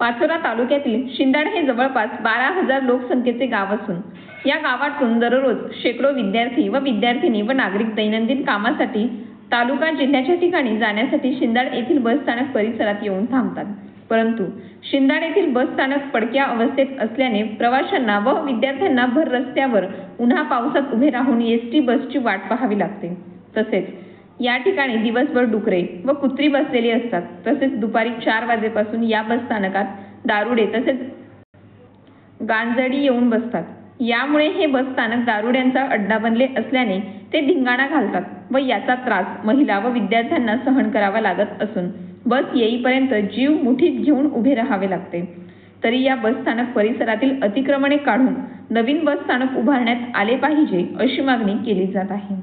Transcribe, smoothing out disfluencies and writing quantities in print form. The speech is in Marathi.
पाचोरा तालुक्यातील शिंदाड हे जवळपास 12,000 लोकसंख्येचे गाव असून या गावातून दररोज शेकडो विद्यार्थी व विद्यार्थिनी व नागरिक दैनंदिन कामासाठी तालुका जिल्ह्याच्या ठिकाणी जाण्यासाठी शिंदाड येथील बसस्थानक परिसरात येऊन थांबतात। परंतु शिंदाड येथील बसस्थानक पडक्या अवस्थेत असल्याने प्रवाशांना व विद्यार्थ्यांना भर रस्त्यावर उन्हा पावसात उभे राहून एसटी बसची वाट पाहावी लागते। तसेच या ठिकाणी दिवसभर डुकरे व कुत्री बसलेली असतात। तसेच दुपारी 4 वाजेपासून या बसस्थानकात दारुडे तसेच गांजडी येऊन बसतात। यामुळे हे बसस्थानक दारुड्यांचा अड्डा बनले असल्याने ते धिंगाणा घालतात व याचा त्रास महिला व विद्यार्थ्यांना सहन करावा लागत असून बस येईपर्यंत जीव मुठीत घेऊन उभे राहावे लागते। तरी या बसस्थानक परिसरातील अतिक्रमणे काढून नवीन बसस्थानक उभारण्यात आले पाहिजे अशी मागणी केली जात आहे।